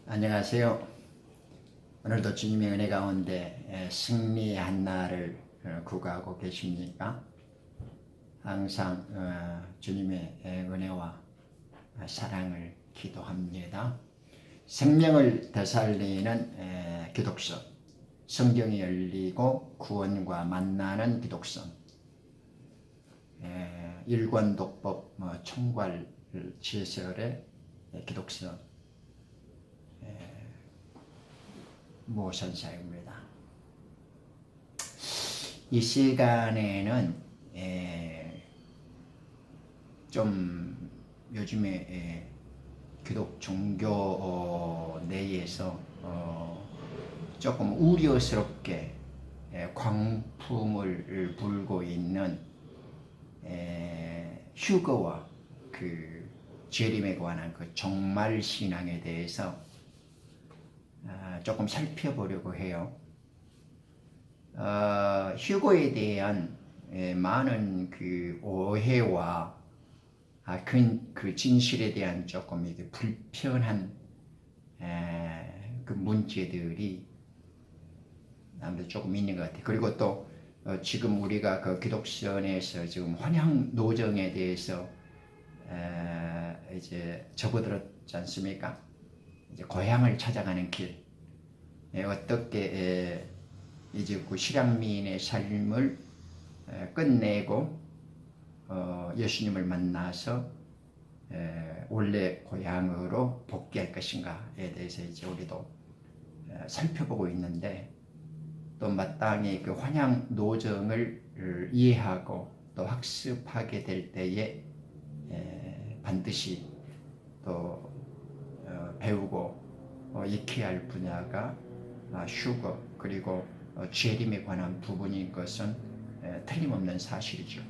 안녕하세요. 오늘도 주님의 은혜 가운데 승리의 한날을 구가하고 계십니까? 항상 주님의 은혜와 사랑을 기도합니다. 생명을 되살리는 기독성, 성경이 열리고 구원과 만나는 기독성, 일권독법 총괄 지설의 기독성, 모선사입니다. 이 시간에는 좀 요즘에 기독 종교 내에서 조금 우려스럽게 광풍을 불고 있는 휴거와 그 재림에 관한 그 종말 신앙에 대해서 조금 살펴보려고 해요. 휴거에 대한 많은 그 오해와 그 진실에 대한 조금 이제 불편한 그 문제들이 아무래도 조금 있는 것 같아요. 그리고 또 지금 우리가 그 기독선에서 지금 환향 노정에 대해서 이제 접어들었지 않습니까? 이제 고향을 찾아가는 길, 어떻게 이제 그 실향민의 삶을 끝내고 예수님을 만나서 원래 고향으로 복귀할 것인가에 대해서 이제 우리도 살펴보고 있는데, 또 마땅히 그 환향 노정을 이해하고 또 학습하게 될 때에 반드시 또 배우고 익혀야 할 분야가 휴거 그리고 재림에 관한 부분인 것은 틀림없는 사실이죠.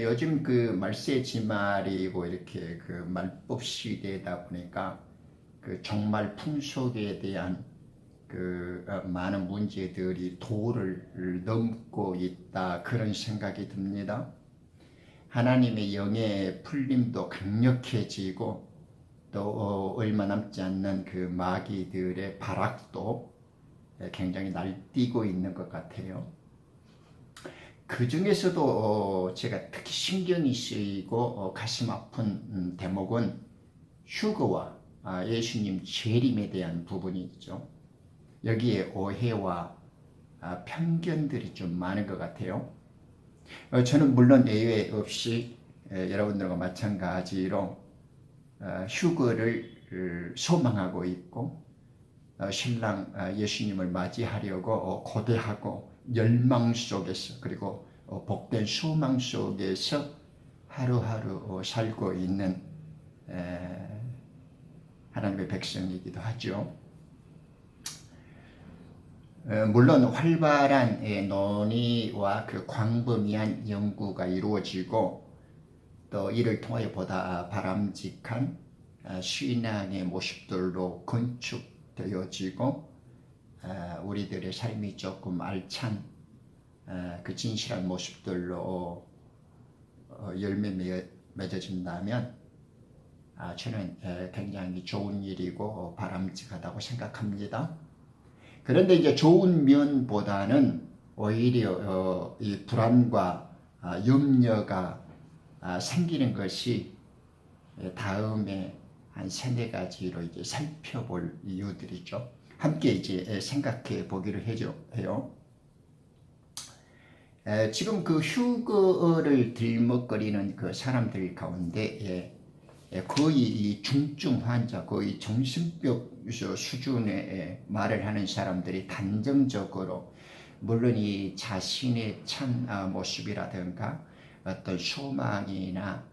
요즘 그 말세지말이고 이렇게 그 말법 시대다 보니까 그 종말 풍속에 대한 그 많은 문제들이 도를 넘고 있다, 그런 생각이 듭니다. 하나님의 영의 풀림도 강력해지고 또 얼마 남지 않는 그 마귀들의 발악도 굉장히 날뛰고 있는 것 같아요. 그 중에서도 제가 특히 신경이 쓰이고 가슴 아픈 대목은 휴거와 예수님 재림에 대한 부분이 있죠. 여기에 오해와 편견들이 좀 많은 것 같아요. 저는 물론 예외 없이 여러분들과 마찬가지로 휴거를 소망하고 있고 신랑 예수님을 맞이하려고 고대하고 열망 속에서, 그리고 복된 소망 속에서 하루하루 살고 있는 하나님의 백성이기도 하죠. 물론 활발한 논의와 그 광범위한 연구가 이루어지고 또 이를 통하여 보다 바람직한 신앙의 모습들로 건축되어지고 우리들의 삶이 조금 알찬 그 진실한 모습들로 열매 맺어진다면 저는 굉장히 좋은 일이고 바람직하다고 생각합니다. 그런데 이제 좋은 면보다는 오히려 이 불안과 염려가 생기는 것이 다음에 한 3-4가지로 이제 살펴볼 이유들이죠. 함께 이제 생각해 보기로 해요. 지금 그 휴거를 들먹거리는 그 사람들 가운데 거의 이 중증 환자, 거의 정신병 수준의 말을 하는 사람들이 단정적으로, 물론 이 자신의 참 모습이라든가 어떤 소망이나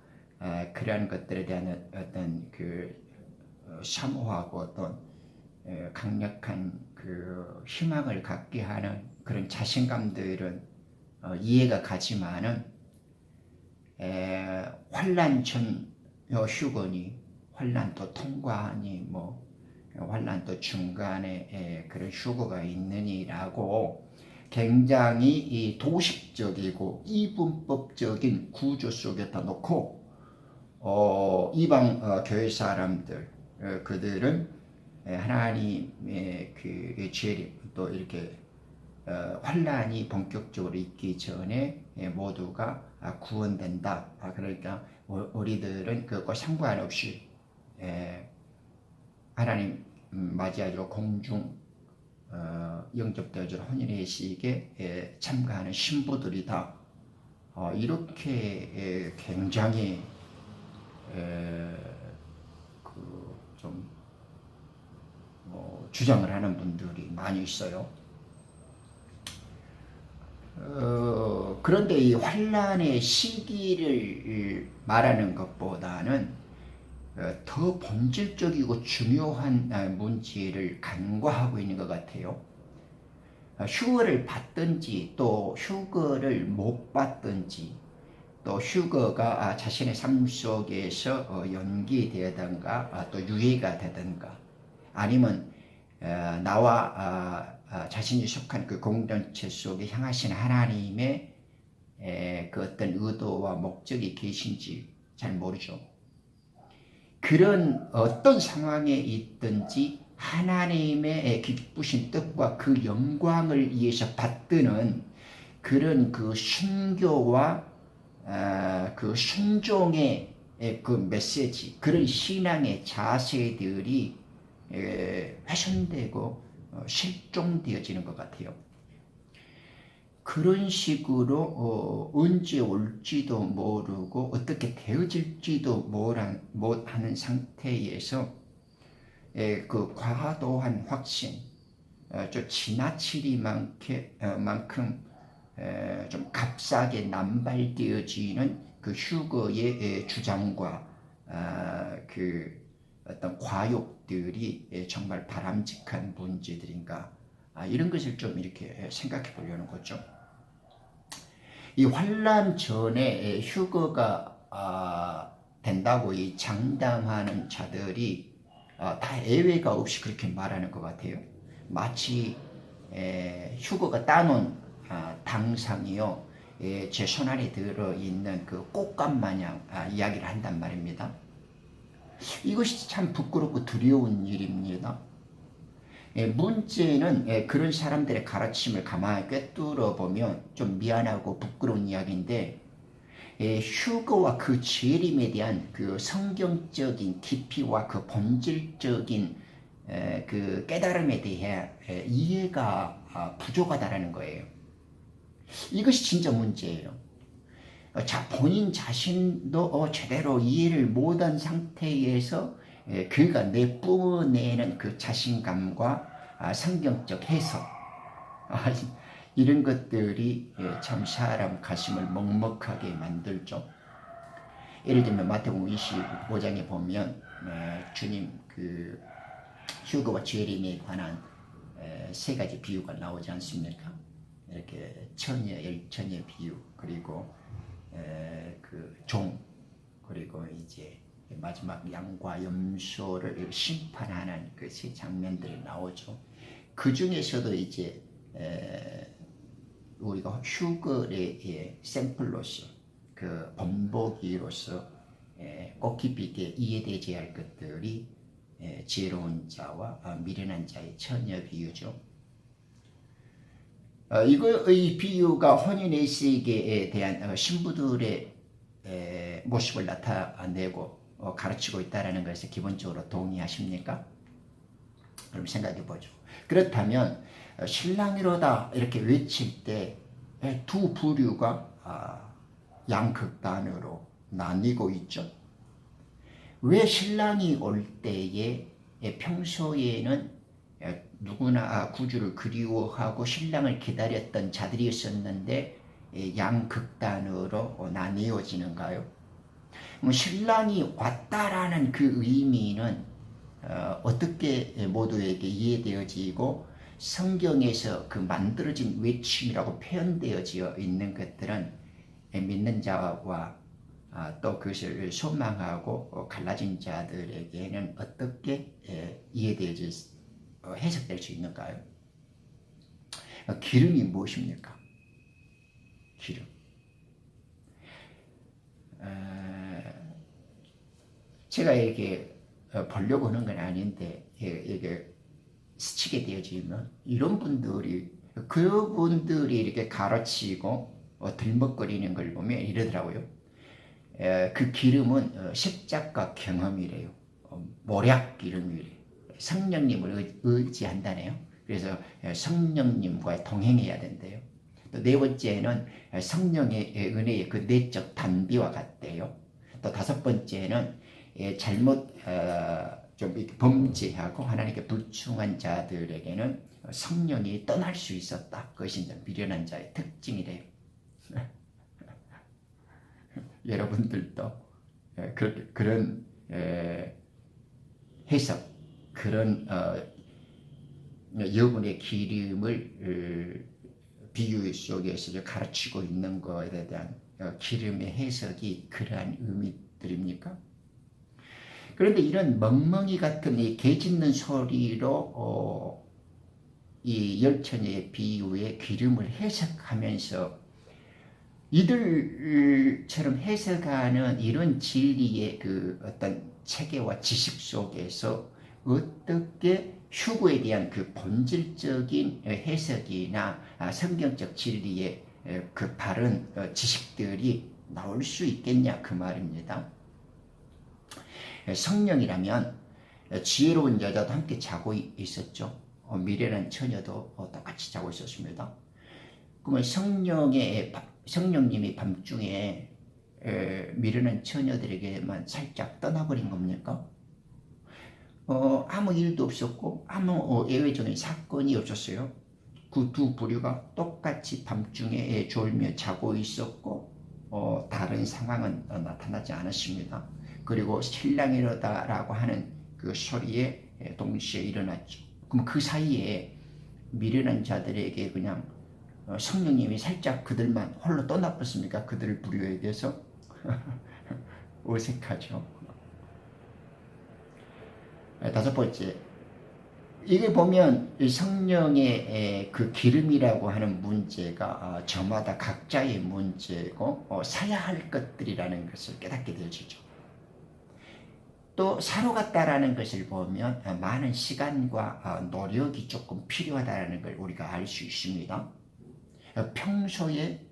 그러한 것들에 대한 어떤 그 사모하고 어떤 강력한 그 희망을 갖게 하는 그런 자신감들은 이해가 가지만은 환란 전 휴거니 환란 또 통과하니 뭐 환란 또 중간에 그런 휴거가 있느니라고 굉장히 이 도식적이고 이분법적인 구조 속에다 놓고 이방 교회 사람들 그들은 하나님의 그 재림 또 이렇게 환란이 본격적으로 있기 전에 모두가 구원된다. 그러니까 우리들은 그것과 상관없이 하나님 맞이하기로 공중 영접되어질 혼인의식에 참가하는 신부들이다. 이렇게 굉장히 좀 주장을 하는 분들이 많이 있어요. 그런데 이 환란의 시기를 말하는 것보다는 더 본질적이고 중요한 문제를 간과하고 있는 것 같아요. 휴거를 받든지 또 휴거를 못 받든지 또 휴거가 자신의 삶 속에서 연기되든가 또 유예가 되든가 아니면 나와 자신이 속한 그 공동체 속에 향하신 하나님의 그 어떤 의도와 목적이 계신지 잘 모르죠. 그런 어떤 상황에 있든지 하나님의 기쁘신 뜻과 그 영광을 위해서 받드는 그런 그 순교와 그 순종의 그 메시지, 그런 신앙의 자세들이 훼손되고 실종되어지는 것 같아요. 그런 식으로 언제 올지도 모르고 어떻게 되어질지도 못하는 상태에서 그 과도한 확신, 좀 지나치리만큼 좀 값싸게 남발되어지는 그 휴거의 주장과 그 어떤 과욕들이 정말 바람직한 문제들인가, 이런 것을 좀 이렇게 생각해 보려는 거죠. 이 환란 전에 휴거가 된다고 이 장담하는 자들이 다 예외가 없이 그렇게 말하는 것 같아요. 마치 휴거가 따놓은 당상이요, 제 손안에 들어있는 그 꽃감 마냥 이야기를 한단 말입니다. 이것이 참 부끄럽고 두려운 일입니다. 문제는 그런 사람들의 가르침을 가만히 꿰뚫어 보면 좀 미안하고 부끄러운 이야기인데, 휴거와 그 재림에 대한 그 성경적인 깊이와 그 본질적인 그 깨달음에 대해 이해가 부족하다라는 거예요. 이것이 진짜 문제예요. 자, 본인 자신도 제대로 이해를 못한 상태에서 그가 내뿜어내는 그 자신감과 성경적 해석, 이런 것들이 참 사람 가슴을 먹먹하게 만들죠. 예를 들면 마태복음 25장에 보면 주님 그 휴거와 재림에 관한 세 가지 비유가 나오지 않습니까? 이렇게 처녀, 열처녀 비유, 그리고 그 종, 그리고 이제 마지막 양과 염소를 심판하는 그 세 장면들이 나오죠. 그 중에서도 이제 우리가 휴거의 샘플로서, 그 본보기로서 꼭 깊이 있게 이해되지 할 것들이 지혜로운 자와 미련한 자의 처녀 비유죠. 이 비유가 혼인의식에 대한 신부들의 모습을 나타내고 가르치고 있다는 것에 기본적으로 동의하십니까? 그럼 생각해 보죠. 그렇다면 신랑이로다 이렇게 외칠 때 두 부류가 양극단으로 나뉘고 있죠. 왜 신랑이 올 때에 평소에는 누구나 구주를 그리워하고 신랑을 기다렸던 자들이었었는데 양극단으로 나뉘어지는가요? 신랑이 왔다라는 그 의미는 어떻게 모두에게 이해되어지고 성경에서 그 만들어진 외침이라고 표현되어져 있는 것들은 믿는 자와 또 그것을 소망하고 갈라진 자들에게는 어떻게 이해되어질 해석될 수 있는가요? 기름이 무엇입니까? 기름. 제가 이렇게 보려고 하는 건 아닌데 이게 스치게 되어지면 이런 분들이 그분들이 이렇게 가르치고 들먹거리는 걸 보면 이러더라고요. 그 기름은 십자가 경험이래요. 모략 기름이래요. 성령님을 의지한다네요. 그래서 성령님과 동행해야 된대요. 또 네 번째는 성령의 은혜의 그 내적 단비와 같대요. 또 다섯 번째는 잘못 좀 범죄하고 하나님께 불충한 자들에게는 성령이 떠날 수 있었다. 그것이 이제 미련한 자의 특징이래요. 여러분들도 그런 해석, 그런 여분의 기름을 비유 속에서 가르치고 있는 것에 대한 기름의 해석이 그러한 의미들입니까? 그런데 이런 멍멍이 같은 이 개 짖는 소리로 이 열처녀의 비유의 기름을 해석하면서 이들처럼 해석하는 이런 진리의 그 어떤 체계와 지식 속에서 어떻게 휴거에 대한 그 본질적인 해석이나 성경적 진리의 그 바른 지식들이 나올 수 있겠냐 그 말입니다. 성령이라면 지혜로운 여자도 함께 자고 있었죠. 미련한 처녀도 똑같이 자고 있었습니다. 그러면 성령님이 밤중에 미련한 처녀들에게만 살짝 떠나버린 겁니까? 아무 일도 없었고 아무 예외적인 사건이 없었어요. 그 두 부류가 똑같이 밤중에 졸며 자고 있었고 다른 상황은 나타나지 않았습니다. 그리고 신랑이로다라고 하는 그 소리에 동시에 일어났죠. 그럼 그 사이에 미련한 자들에게 그냥 성령님이 살짝 그들만 홀로 떠나버렸습니까? 그들 부류에게서 어색하죠. 다섯 번째, 이게 보면 성령의 그 기름이라고 하는 문제가 저마다 각자의 문제고 사야 할 것들이라는 것을 깨닫게 되어지죠. 또 사로 갔다라는 것을 보면 많은 시간과 노력이 조금 필요하다는 걸 우리가 알 수 있습니다. 평소에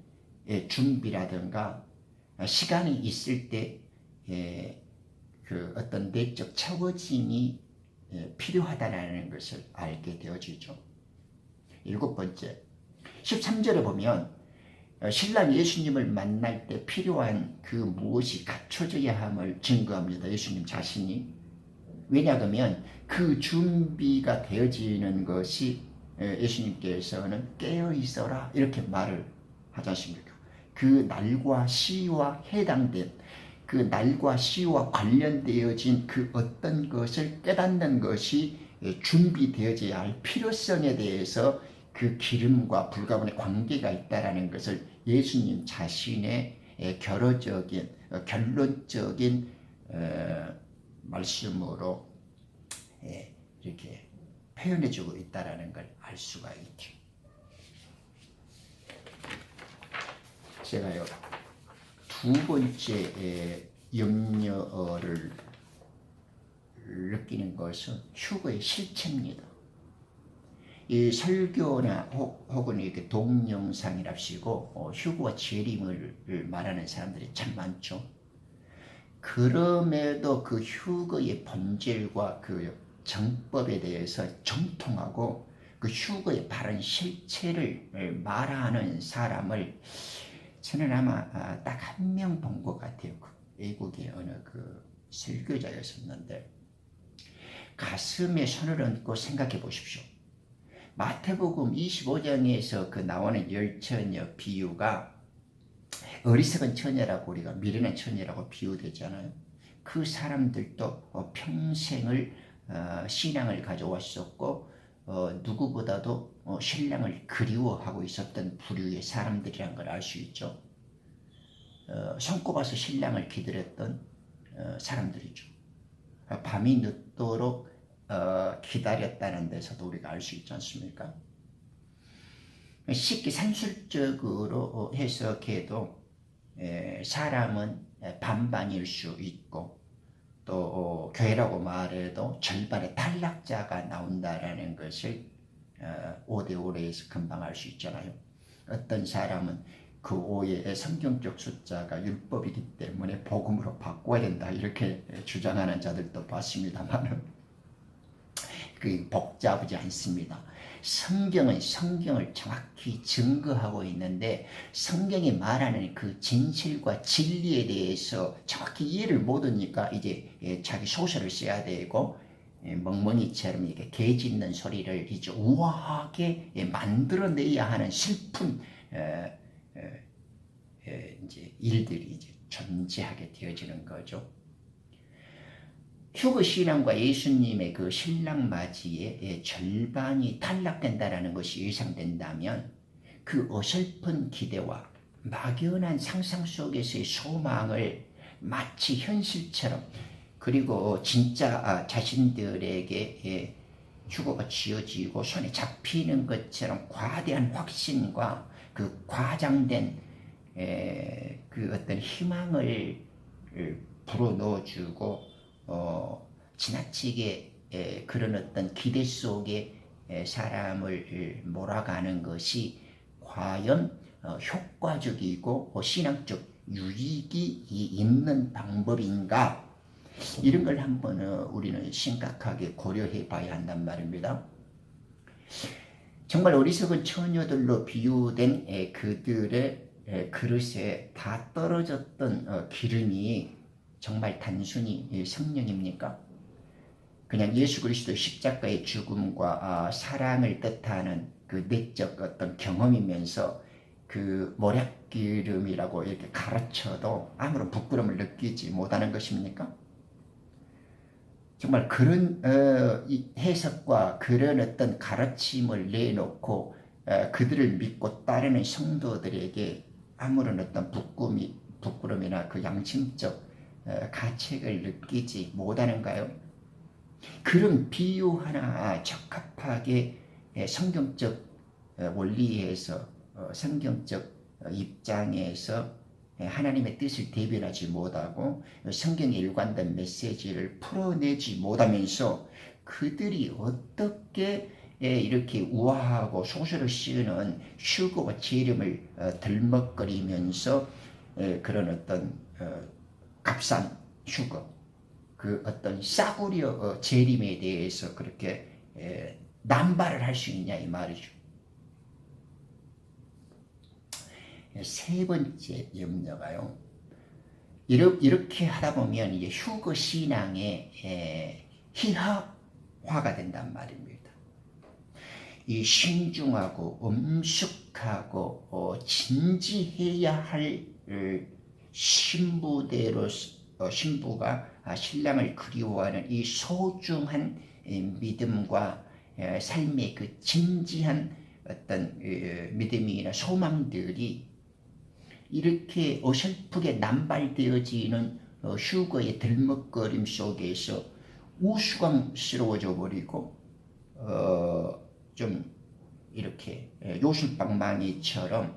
준비라든가 시간이 있을 때 그 어떤 내적 채워짐이 필요하다는 것을 알게 되어지죠. 일곱 번째, 13절에 보면 신랑 예수님을 만날 때 필요한 그 무엇이 갖춰져야 함을 증거합니다. 예수님 자신이. 왜냐하면 그 준비가 되어지는 것이 예수님께서는 깨어 있어라 이렇게 말을 하지 않습니까? 그 날과 시와 해당된 그 날과 시와 관련되어진 그 어떤 것을 깨닫는 것이 준비되어져야 할 필요성에 대해서 그 기름과 불가분의 관계가 있다는 것을 예수님 자신의 결론적인 말씀으로 이렇게 표현해주고 있다는 걸 알 수가 있죠. 제가요 두 번째 염려를 느끼는 것은 휴거의 실체입니다. 이 설교나 혹은 이렇게 동영상이랍시고 휴거와 재림을 말하는 사람들이 참 많죠. 그럼에도 그 휴거의 본질과 그 정법에 대해서 정통하고 그 휴거의 바른 실체를 말하는 사람을 저는 아마 딱 한 명 본 것 같아요. 외국의 어느 그 설교자였었는데 가슴에 손을 얹고 생각해 보십시오. 마태복음 25장에서 그 나오는 열처녀 비유가 어리석은 처녀라고 우리가 미련한 처녀라고 비유되잖아요. 그 사람들도 평생을 신앙을 가져왔었고 누구보다도 신랑을 그리워하고 있었던 부류의 사람들이란 걸 알 수 있죠. 손꼽아서 신랑을 기다렸던 사람들이죠. 밤이 늦도록 기다렸다는 데서도 우리가 알 수 있지 않습니까? 쉽게 산술적으로 해석해도 사람은 반반일 수 있고 또 교회라고 말해도 절반의 탈락자가 나온다라는 것을 5대5에서 금방 알 수 있잖아요. 어떤 사람은 그 5의 성경적 숫자가 율법이기 때문에 복음으로 바꿔야 된다 이렇게 주장하는 자들도 봤습니다만 그 복잡하지 않습니다. 성경은 성경을 정확히 증거하고 있는데 성경이 말하는 그 진실과 진리에 대해서 정확히 이해를 못하니까 이제 자기 소설을 써야 되고 멍멍이처럼 이렇게 개 짖는 소리를 이제 우아하게 만들어내야 하는 슬픈 이제 일들이 이제 존재하게 되어지는 거죠. 휴거 신앙과 예수님의 그 신랑 맞이의 절반이 탈락된다라는 것이 예상된다면 그 어설픈 기대와 막연한 상상 속에서의 소망을 마치 현실처럼 그리고 진짜 자신들에게 휴거가 지어지고 손에 잡히는 것처럼 과대한 확신과 그 과장된 그 어떤 희망을 불어넣어주고 지나치게 그런 어떤 기대 속에 사람을 몰아가는 것이 과연 효과적이고 신앙적 유익이 있는 방법인가? 이런 걸 한번 우리는 심각하게 고려해 봐야 한단 말입니다. 정말 어리석은 처녀들로 비유된 그들의 그릇에 다 떨어졌던 기름이 정말 단순히 성령입니까? 그냥 예수 그리스도의 십자가의 죽음과 사랑을 뜻하는 그 내적 어떤 경험이면서 그 모략기름이라고 이렇게 가르쳐도 아무런 부끄러움을 느끼지 못하는 것입니까? 정말 그런 해석과 그런 어떤 가르침을 내놓고 그들을 믿고 따르는 성도들에게 아무런 어떤 부끄러움이나 그 양심적 가책을 느끼지 못하는가요? 그런 비유 하나 적합하게 성경적 원리에서 성경적 입장에서 하나님의 뜻을 대변하지 못하고 성경에 일관된 메시지를 풀어내지 못하면서 그들이 어떻게 이렇게 우아하고 소설을 쓰는 휴거와 재림을 들먹거리면서 그런 어떤 값싼 휴거, 그 어떤 싸구려 재림에 대해서 그렇게 남발을 할 수 있냐 이 말이죠. 세 번째 염려가요. 이렇게 하다 보면 이제 휴거 신앙의 희화화가 된단 말입니다. 이 신중하고 엄숙하고 진지해야 할 신부가 신랑을 그리워하는 이 소중한 믿음과 삶의 그 진지한 어떤 믿음이나 소망들이 이렇게 어설프게 남발되어지는 휴거의 들먹거림 속에서 우스꽝스러워져 버리고 좀 이렇게 요술방망이처럼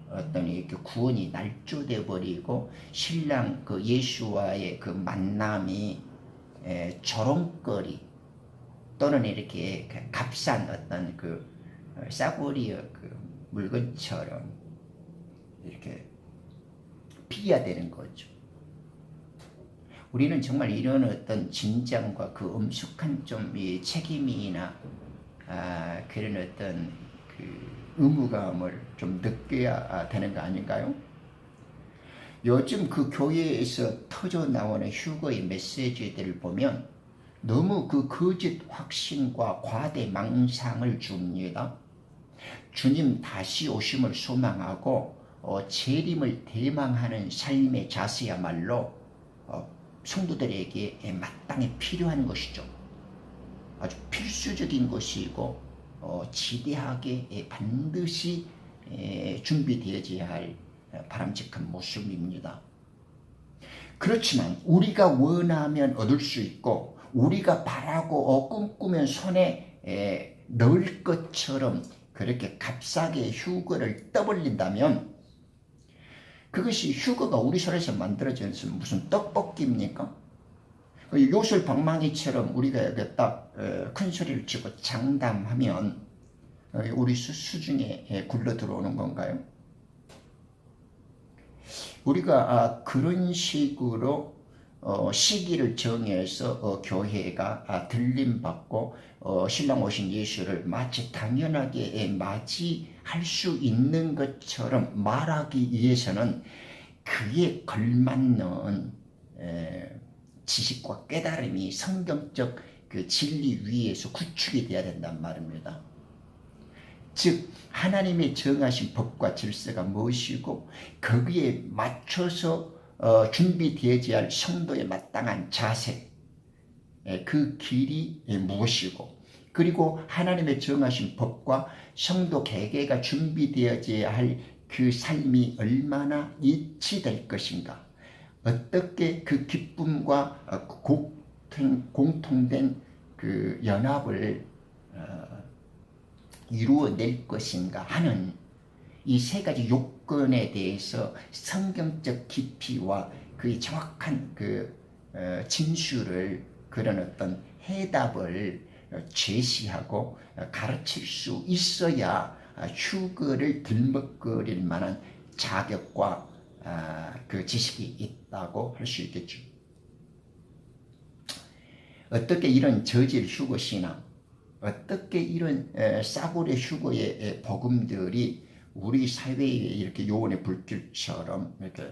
어떤 이렇게 구원이 날조돼 버리고 신랑 그 예수와의 그 만남이 조롱거리 또는 이렇게 값싼 어떤 그 싸구려 그 물건처럼 이렇게 비하되는 거죠. 우리는 정말 이런 어떤 진정과 그 엄숙한 좀 책임이나 그런 어떤 그 의무감을 좀 느껴야 되는 거 아닌가요? 요즘 그 교회에서 터져 나오는 휴거의 메시지들을 보면 너무 그 거짓 확신과 과대 망상을 줍니다. 주님 다시 오심을 소망하고 재림을 대망하는 삶의 자세야말로 성도들에게 마땅히 필요한 것이죠. 아주 필수적인 것이고 지대하게 반드시 준비되어져야 할 바람직한 모습입니다. 그렇지만 우리가 원하면 얻을 수 있고 우리가 바라고 꿈꾸면 손에 넣을 것처럼 그렇게 값싸게 휴거를 떠벌린다면 그것이 휴거가 우리 손에서 만들어져서 무슨 떡볶이입니까? 요술 방망이처럼 우리가 이렇게 딱 큰 소리를 치고 장담하면 우리 수중에 굴러 들어오는 건가요? 우리가 그런 식으로 시기를 정해서 교회가 들림받고 신랑 오신 예수를 마치 당연하게 맞이할 수 있는 것처럼 말하기 위해서는 그에 걸맞는 지식과 깨달음이 성경적 그 진리 위에서 구축이 돼야 된단 말입니다. 즉 하나님의 정하신 법과 질서가 무엇이고 거기에 맞춰서 준비되어야 할 성도의 마땅한 자세, 그 길이 무엇이고 그리고 하나님의 정하신 법과 성도 개개가 준비되어야 할 그 삶이 얼마나 일치될 것인가, 어떻게 그 기쁨과 공통된 그 연합을 이루어낼 것인가 하는 이 세 가지 요건에 대해서 성경적 깊이와 그의 정확한 그 진술을, 그런 어떤 해답을 제시하고 가르칠 수 있어야 휴거를 들먹거릴 만한 자격과 그 지식이 있다고 할 수 있겠죠. 어떻게 이런 저질 휴거 신앙, 어떻게 이런 싸구려 휴거의 복음들이 우리 사회에 이렇게 요원의 불길처럼 이렇게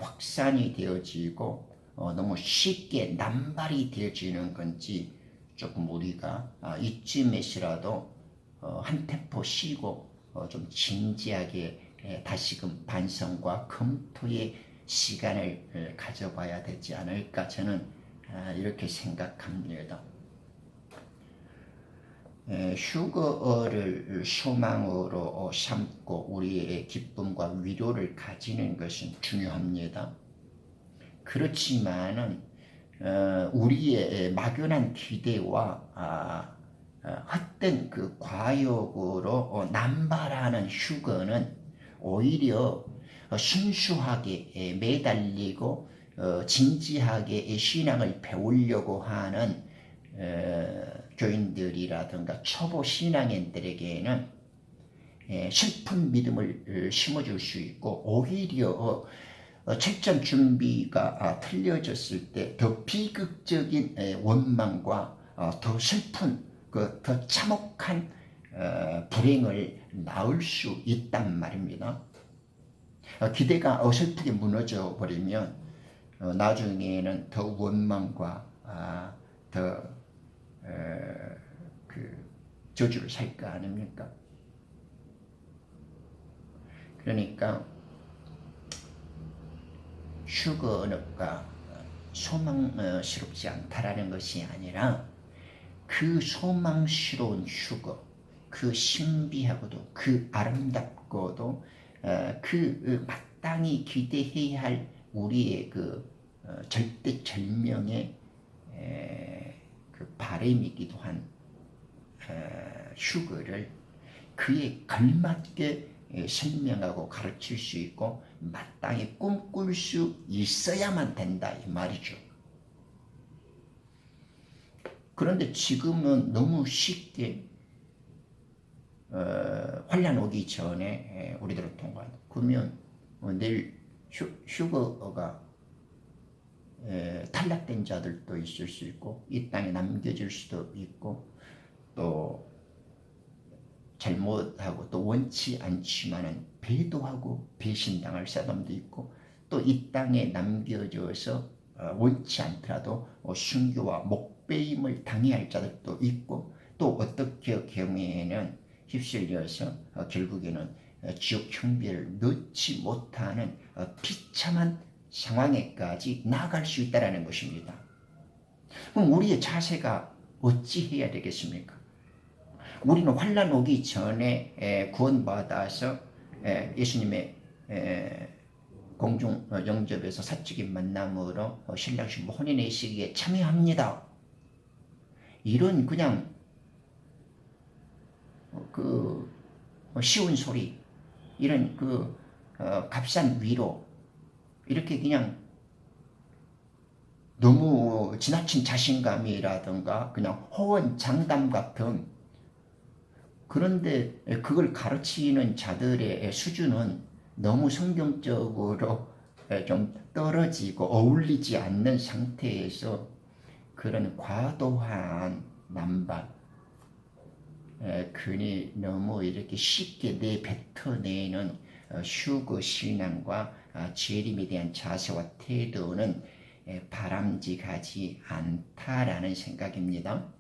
확산이 되어지고 너무 쉽게 남발이 되어지는 건지 조금 우리가 이쯤에서라도 한 템포 쉬고 좀 진지하게 다시금 반성과 검토의 시간을 가져봐야 되지 않을까, 저는 이렇게 생각합니다. 휴거를 소망으로 삼고 우리의 기쁨과 위로를 가지는 것은 중요합니다. 그렇지만은 우리의 막연한 기대와 헛된 그 과욕으로 남발하는 휴거는 오히려 순수하게 매달리고 진지하게 신앙을 배우려고 하는 교인들이라든가 초보 신앙인들에게는 슬픈 믿음을 심어줄 수 있고, 오히려 철저한 준비가 틀려졌을 때 더 비극적인 원망과 더 슬픈 더 참혹한 불행을 낳을 수 있단 말입니다. 기대가 어설프게 무너져 버리면 나중에는 더 원망과 더 그 저주를 살 거 아닙니까? 그러니까 휴거 언어가 소망스럽지 않다라는 것이 아니라 그 소망스러운 휴거, 그 신비하고도 그 아름답고도 그 마땅히 기대해야 할 우리의 그 절대절명의 그 바람이기도 한 휴거를 그에 걸맞게 설명하고 가르칠 수 있고 마땅히 꿈꿀 수 있어야만 된다, 이 말이죠. 그런데 지금은 너무 쉽게 환란 오기 전에 우리들을 통과한다. 그러면 내일 휴거가 탈락된 자들도 있을 수 있고, 이 땅에 남겨질 수도 있고, 또 잘못하고 또 원치 않지만은 배도하고 배신당할 사람도 있고, 또 이 땅에 남겨져서 원치 않더라도 순교와 목배임을 당해야 할 자들도 있고, 또 어떻게 경우에는 휩쓸려서 결국에는 지옥 형벌을 넣지 못하는 비참한 상황에까지 나아갈 수 있다는 것입니다. 그럼 우리의 자세가 어찌 해야 되겠습니까? 우리는 환난 오기 전에 구원받아서 예수님의 공중 영접에서 사적인 만남으로 신랑신 혼인의 시기에 참여합니다. 이런 그냥 그 쉬운 소리, 이런 그 값싼 위로, 이렇게 그냥 너무 지나친 자신감이라든가 그냥 호언장담 같은, 그런데 그걸 가르치는 자들의 수준은 너무 성경적으로 좀 떨어지고 어울리지 않는 상태에서 그런 과도한 남발, 괜히 너무 이렇게 쉽게 내뱉어내는 휴거 신앙과 재림에 대한 자세와 태도는 바람직하지 않다라는 생각입니다.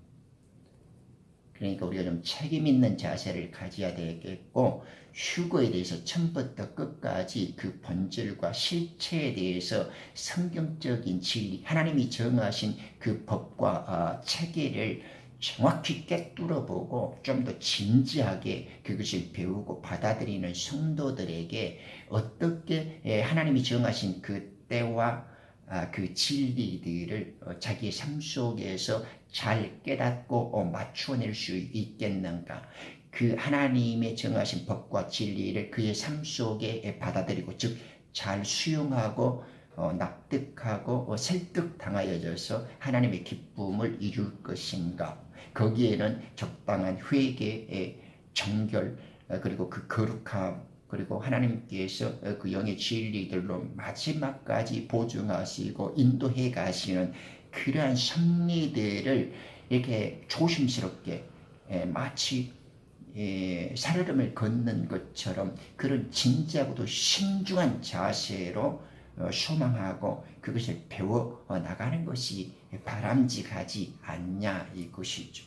그러니까 우리가 좀 책임 있는 자세를 가져야 되겠고, 휴거에 대해서 처음부터 끝까지 그 본질과 실체에 대해서 성경적인 진리, 하나님이 정하신 그 법과 체계를 정확히 꿰뚫어보고 좀 더 진지하게 그것을 배우고 받아들이는 성도들에게 어떻게 하나님이 정하신 그 때와 그 진리들을 자기의 삶 속에서 잘 깨닫고 맞추어낼 수 있겠는가. 그 하나님의 정하신 법과 진리를 그의 삶 속에 받아들이고, 즉 잘 수용하고 납득하고 설득당하여져서 하나님의 기쁨을 이룰 것인가. 거기에는 적당한 회개의 정결, 그리고 그 거룩함, 그리고 하나님께서 그 영의 진리들로 마지막까지 보증하시고 인도해 가시는 그러한 섭리들을 이렇게 조심스럽게 마치 살얼음을 걷는 것처럼 그런 진지하고도 신중한 자세로 소망하고 그것을 배워 나가는 것이 바람직하지 않냐 이것이죠.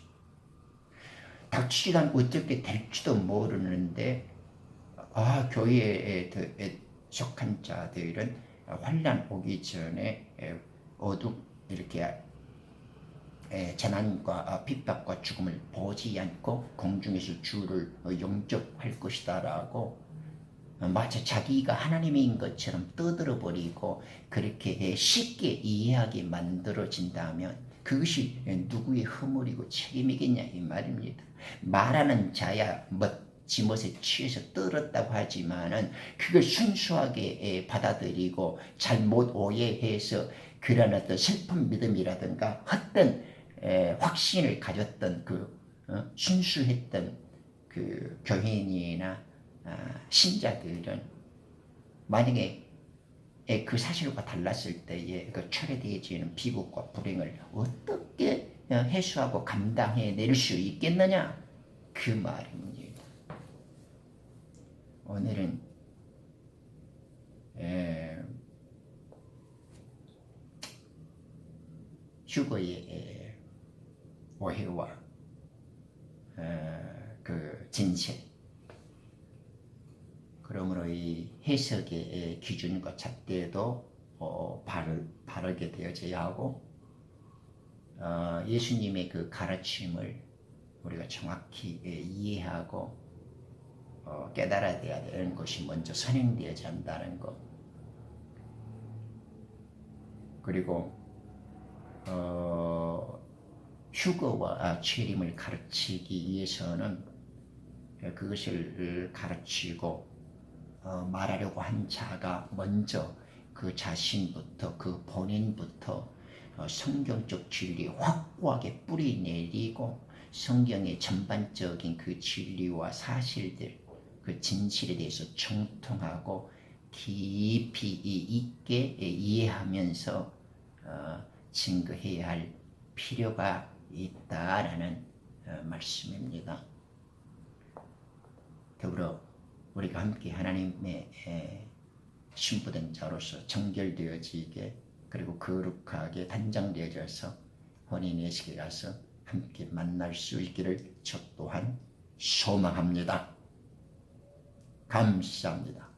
닥치지도 않고 어떻게 될지도 모르는데 교회에 속한 자들은 환난 오기 전에 어둠 이렇게 재난과 핍박과 죽음을 보지 않고 공중에서 주를 영접할 것이다라고 마치 자기가 하나님인 것처럼 떠들어 버리고 그렇게 쉽게 이해하게 만들어진다면 그것이 누구의 허물이고 책임이겠냐 이 말입니다. 말하는 자야 지멋에 취해서 떨었다고 하지만은 그걸 순수하게 받아들이고 잘못 오해해서 그런 어떤 슬픈 믿음이라든가 헛된 확신을 가졌던 그 순수했던 그 교인이나 신자들은 만약에 그 사실과 달랐을 때에 그 철회되어지는 비극과 불행을 어떻게 해소하고 감당해낼 수 있겠느냐 그 말입니다. 오늘은 휴거의 오해와 그 진실, 그러므로 이 해석의 기준과 잣대도 바르게 되어져야 하고 예수님의 그 가르침을 우리가 정확히 이해하고 깨달아야 되는 것이 먼저 선행되어야 한다는 것. 그리고 휴거와 재림을 가르치기 위해서는 그것을 가르치고 말하려고 한 자가 먼저 그 자신부터 그 본인부터 성경적 진리 확고하게 뿌리내리고 성경의 전반적인 그 진리와 사실들, 그 진실에 대해서 정통하고 깊이 있게 이해하면서 증거해야 할 필요가 있다라는 말씀입니다. 더불어 우리가 함께 하나님의 신부된 자로서 정결되어지게 그리고 거룩하게 단장되어져서 혼인 예식에 가서 함께 만날 수 있기를 저 또한 소망합니다. 감사합니다.